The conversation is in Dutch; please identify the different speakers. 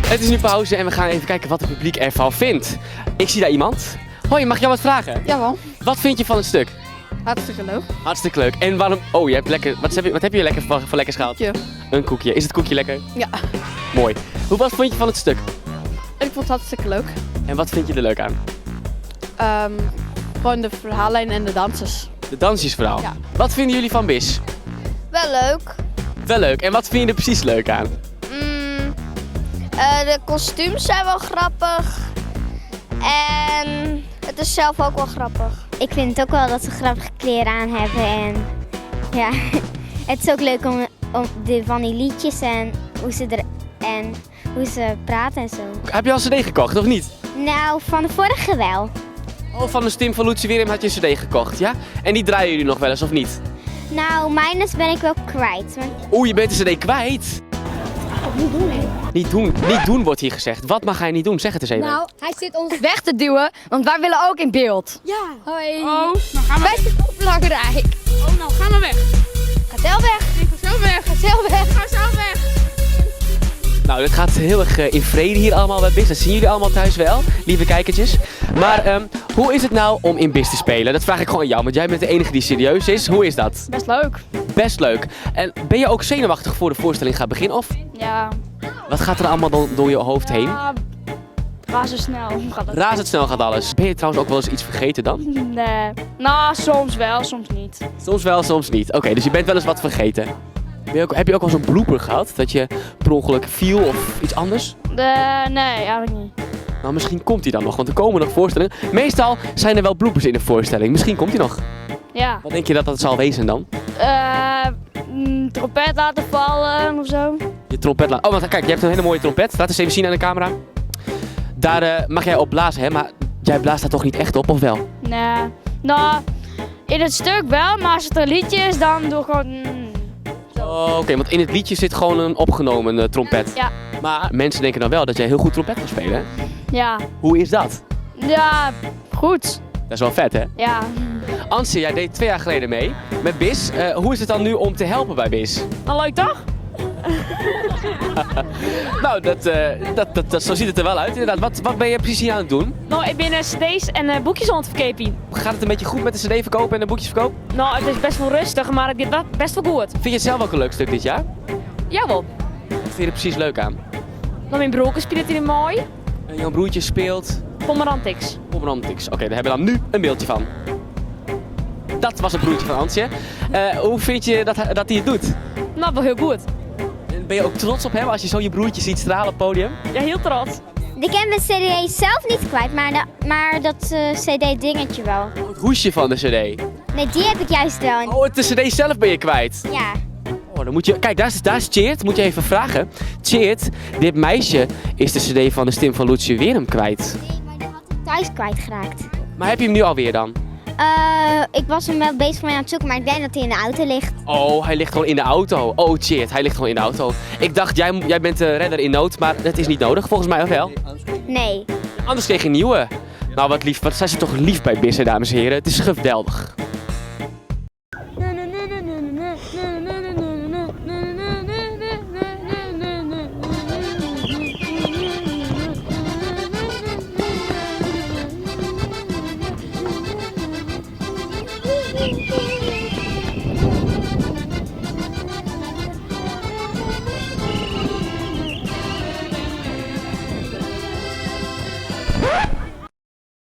Speaker 1: Het is nu pauze en we gaan even kijken wat het publiek ervan vindt. Ik zie daar iemand. Hoi, mag ik jou wat vragen?
Speaker 2: Jawel.
Speaker 1: Wat vind je van het stuk?
Speaker 2: Hartstikke leuk.
Speaker 1: Hartstikke leuk. En waarom... Oh, je hebt lekker... Wat heb je lekker van lekkers gehaald?
Speaker 2: Ja.
Speaker 1: Een koekje. Is het koekje lekker?
Speaker 2: Ja.
Speaker 1: Mooi. Wat vond je van het stuk?
Speaker 2: Ik vond het hartstikke leuk.
Speaker 1: En wat vind je er leuk aan?
Speaker 2: Gewoon de verhaallijn en de dansers.
Speaker 1: De dansjesverhaal.
Speaker 2: Ja.
Speaker 1: Wat vinden jullie van BIS?
Speaker 3: Wel leuk.
Speaker 1: Wel leuk. En wat vind je er precies leuk aan?
Speaker 3: De kostuums zijn wel grappig. En het is zelf ook wel grappig.
Speaker 4: Ik vind het ook wel dat ze grappige kleren aan hebben en ja, het is ook leuk om van die liedjes en hoe ze praten en zo.
Speaker 1: Heb je al een cd gekocht of niet?
Speaker 4: Nou, van de vorige wel.
Speaker 1: Oh, van de Stim van Lucie Weerum had je een cd gekocht, ja? En die draaien jullie nog wel eens of niet?
Speaker 4: Nou, mijnes ben ik wel kwijt.
Speaker 1: Oeh, je bent de cd kwijt. Niet doen wordt hier gezegd. Wat mag hij niet doen? Zeg het eens even.
Speaker 5: Nou, hij zit ons weg te duwen, want wij willen ook in beeld.
Speaker 2: Ja.
Speaker 5: Hoi.
Speaker 2: Oh, nou gaan we.
Speaker 5: Wij zijn ook belangrijk.
Speaker 2: Oh, nou gaan we weg.
Speaker 5: Ga zelf weg.
Speaker 2: Ik ga zo weg.
Speaker 5: Ga zelf weg.
Speaker 2: Ga zo weg.
Speaker 1: Nou, het gaat heel erg in vrede hier allemaal bij BIS. Dat zien jullie allemaal thuis wel, lieve kijkertjes. Maar hoe is het nou om in BIS te spelen? Dat vraag ik gewoon aan jou, want jij bent de enige die serieus is. Hoe is dat?
Speaker 2: Best leuk.
Speaker 1: Best leuk. En ben je ook zenuwachtig voor de voorstelling gaat beginnen? Of
Speaker 2: Ja.
Speaker 1: wat gaat er allemaal door je hoofd heen?
Speaker 2: Razendsnel gaat het.
Speaker 1: Razendsnel gaat alles. Ben je trouwens ook wel eens iets vergeten dan?
Speaker 2: Nee. Nou, soms wel, soms niet.
Speaker 1: Soms wel, soms niet. Oké, dus je bent wel eens wat vergeten. Heb je ook wel zo'n blooper gehad? Dat je per ongeluk viel of iets anders?
Speaker 2: Nee, eigenlijk niet.
Speaker 1: Nou, misschien komt hij dan nog, want er komen nog voorstellingen. Meestal zijn er wel bloopers in de voorstelling. Misschien komt hij nog.
Speaker 2: Ja.
Speaker 1: Wat denk je dat dat zal wezen dan?
Speaker 2: Trompet laten vallen of zo.
Speaker 1: Je trompet laat... Oh, want kijk, je hebt een hele mooie trompet. Laat eens even zien aan de camera. Daar mag jij op blazen, hè? Maar jij blaast daar toch niet echt op, of wel?
Speaker 2: Nee. Nou, in het stuk wel, maar als het een liedje is, dan doe ik gewoon...
Speaker 1: Oh, oké, want in het liedje zit gewoon een opgenomen trompet.
Speaker 2: Ja.
Speaker 1: Maar mensen denken dan wel dat jij heel goed trompet kan spelen, hè?
Speaker 2: Ja.
Speaker 1: Hoe is dat?
Speaker 2: Ja, goed.
Speaker 1: Dat is wel vet, hè?
Speaker 2: Ja.
Speaker 1: Ansje, jij deed 2 jaar geleden mee met BIS. Hoe is het dan nu om te helpen bij BIS?
Speaker 2: Nou, leuk toch?
Speaker 1: Nou, zo ziet het er wel uit inderdaad. Wat ben je precies hier aan het doen?
Speaker 2: Nou, ik ben cd's en boekjes aan het verkopen.
Speaker 1: Gaat het een beetje goed met de cd verkopen en de boekjes verkopen?
Speaker 2: Nou, het is best wel rustig, maar ik dit best wel goed.
Speaker 1: Vind je het zelf ook een leuk stuk dit jaar?
Speaker 2: Jawel.
Speaker 1: Wat vind je er precies leuk aan?
Speaker 2: Dan mijn broertje speelt hij mooi.
Speaker 1: En jouw broertje speelt
Speaker 2: Pomerantix.
Speaker 1: Pomerantix. Oké, daar hebben we dan nu een beeldje van. Dat was het broertje van Ansje. Hoe vind je dat hij het doet?
Speaker 2: Nou, wel heel goed.
Speaker 1: En ben je ook trots op hem als je zo je broertje ziet stralen op het podium?
Speaker 2: Ja, heel trots.
Speaker 4: Ik heb mijn cd zelf niet kwijt, maar dat cd dingetje wel.
Speaker 1: Het hoesje van de cd.
Speaker 4: Nee, die heb ik juist wel.
Speaker 1: Oh, de cd zelf ben je kwijt.
Speaker 4: Ja.
Speaker 1: Oh, dan moet je... Kijk, daar is Tjeerd. Moet je even vragen. Tjeerd, dit meisje is de cd van de Stim van Lucie Weerum kwijt.
Speaker 4: Nee, maar die had ik thuis kwijtgeraakt.
Speaker 1: Maar heb je hem nu alweer dan?
Speaker 4: Ik was hem wel bezig mee aan het zoeken, maar ik denk dat hij in de auto ligt.
Speaker 1: Oh, hij ligt gewoon in de auto. Oh, Tjeerd, hij ligt gewoon in de auto. Ik dacht, jij bent de redder in nood, maar dat is niet nodig volgens mij, of wel?
Speaker 4: Nee.
Speaker 1: Anders kreeg je een nieuwe. Nou, wat zijn ze toch lief bij BIS, dames en heren. Het is geweldig.